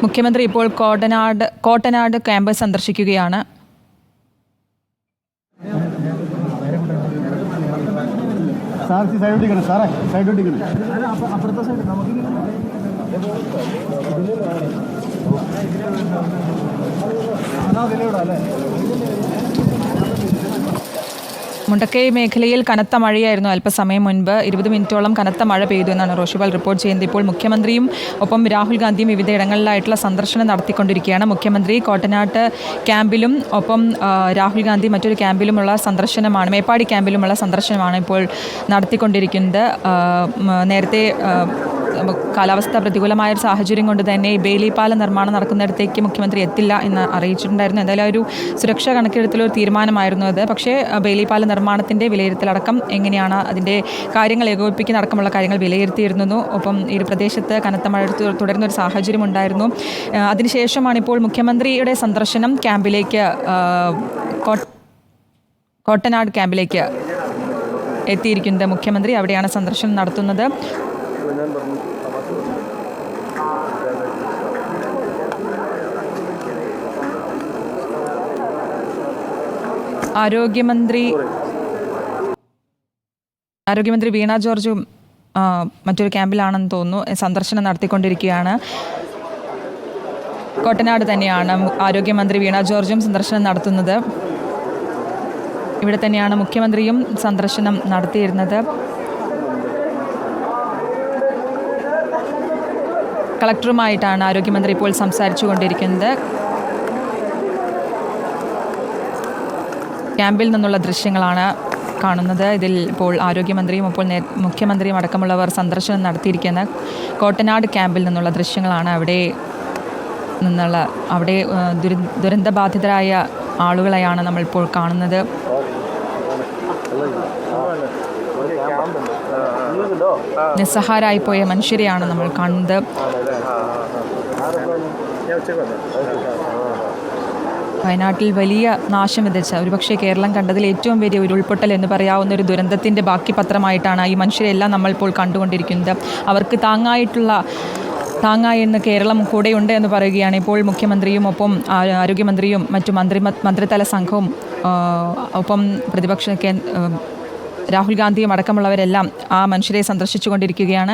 മുഖ്യമന്ത്രി ഇപ്പോൾ കോട്ടനാട് ക്യാമ്പ് സന്ദർശിക്കുകയാണ്. മുണ്ടക്കൈ മേഖലയിൽ കനത്ത മഴയായിരുന്നു. അല്പസമയം മുൻപ് 20 മിനിറ്റോളം കനത്ത മഴ പെയ്തു എന്നാണ് റോഷിപാൽ റിപ്പോർട്ട് ചെയ്യുന്നത്. ഇപ്പോൾ മുഖ്യമന്ത്രിയും ഒപ്പം രാഹുൽ ഗാന്ധിയും വിവിധയിടങ്ങളിലായിട്ടുള്ള സന്ദർശനം നടത്തിക്കൊണ്ടിരിക്കുകയാണ്. മുഖ്യമന്ത്രി കോട്ടനാട്ട് ക്യാമ്പിലും ഒപ്പം രാഹുൽ ഗാന്ധി മറ്റൊരു ക്യാമ്പിലുമുള്ള സന്ദർശനമാണ്, മേപ്പാടി ക്യാമ്പിലുമുള്ള സന്ദർശനമാണ് ഇപ്പോൾ നടത്തിക്കൊണ്ടിരിക്കുന്നത്. നേരത്തെ കാലാവസ്ഥ പ്രതികൂലമായ ഒരു സാഹചര്യം കൊണ്ട് തന്നെ ബേലി പാലം നിർമ്മാണം നടക്കുന്നിടത്തേക്ക് മുഖ്യമന്ത്രി എത്തില്ല എന്ന് അറിയിച്ചിട്ടുണ്ടായിരുന്നു. എന്തായാലും ഒരു സുരക്ഷാ കണക്കെടുത്തിലൊരു തീരുമാനമായിരുന്നു അത്. പക്ഷേ ബേലി പാലം നിർമ്മാണത്തിൻ്റെ വിലയിരുത്തലടക്കം എങ്ങനെയാണ് അതിൻ്റെ കാര്യങ്ങൾ ഏകോപിപ്പിക്കുന്ന അടക്കമുള്ള കാര്യങ്ങൾ വിലയിരുത്തിയിരുന്നു. ഒപ്പം ഈ ഒരു പ്രദേശത്ത് കനത്ത മഴ തുടരുന്ന ഒരു സാഹചര്യം ഉണ്ടായിരുന്നു. അതിനുശേഷമാണ് ഇപ്പോൾ മുഖ്യമന്ത്രിയുടെ സന്ദർശനം ക്യാമ്പിലേക്ക്, കോട്ടനാട് ക്യാമ്പിലേക്ക് എത്തിയിരിക്കുന്നത്. മുഖ്യമന്ത്രി അവിടെയാണ് സന്ദർശനം നടത്തുന്നത്. ആരോഗ്യമന്ത്രി വീണ ജോർജും മറ്റൊരു ക്യാമ്പിലാണെന്ന് തോന്നുന്നു സന്ദർശനം നടത്തിക്കൊണ്ടിരിക്കുകയാണ്. കോട്ടനാട് തന്നെയാണ് ആരോഗ്യമന്ത്രി വീണ ജോർജും സന്ദർശനം നടത്തുന്നത്. ഇവിടെ തന്നെയാണ് മുഖ്യമന്ത്രിയും സന്ദർശനം നടത്തിയിരുന്നത്. കളക്ടറുമായിട്ടാണ് ആരോഗ്യമന്ത്രി ഇപ്പോൾ സംസാരിച്ചു കൊണ്ടിരിക്കുന്നത്. ക്യാമ്പിൽ നിന്നുള്ള ദൃശ്യങ്ങളാണ് കാണുന്നത്. ഇതിൽ ഇപ്പോൾ ആരോഗ്യമന്ത്രിയും ഇപ്പോൾ മുഖ്യമന്ത്രിയും അടക്കമുള്ളവർ സന്ദർശനം നടത്തിയിരിക്കുന്ന കോട്ടനാട് ക്യാമ്പിൽ നിന്നുള്ള ദൃശ്യങ്ങളാണ്. അവിടെ ദുരന്തബാധിതരായ ആളുകളെയാണ് നമ്മളിപ്പോൾ കാണുന്നത്. നിസ്സഹാരായിപ്പോയ മനുഷ്യരെയാണ് നമ്മൾ കാണുന്നത്. വയനാട്ടിൽ വലിയ നാശം വിതച്ച, ഒരുപക്ഷെ കേരളം കണ്ടതിൽ ഏറ്റവും വലിയ ഉരുൾപൊട്ടൽ എന്ന് പറയാവുന്ന ഒരു ദുരന്തത്തിൻ്റെ ബാക്കി പത്രമായിട്ടാണ് ഈ മനുഷ്യരെല്ലാം നമ്മളിപ്പോൾ കണ്ടുകൊണ്ടിരിക്കുന്നത്. അവർക്ക് താങ്ങായി എന്ന് കേരളം കൂടെയുണ്ട് എന്ന് പറയുകയാണ് ഇപ്പോൾ മുഖ്യമന്ത്രിയും ഒപ്പം ആരോഗ്യമന്ത്രിയും മറ്റു മന്ത്രിതല സംഘവും ഒപ്പം പ്രതിപക്ഷ രാഹുൽ ഗാന്ധിയും അടക്കമുള്ളവരെല്ലാം ആ മനുഷ്യരെ സന്ദർശിച്ചു കൊണ്ടിരിക്കുകയാണ്.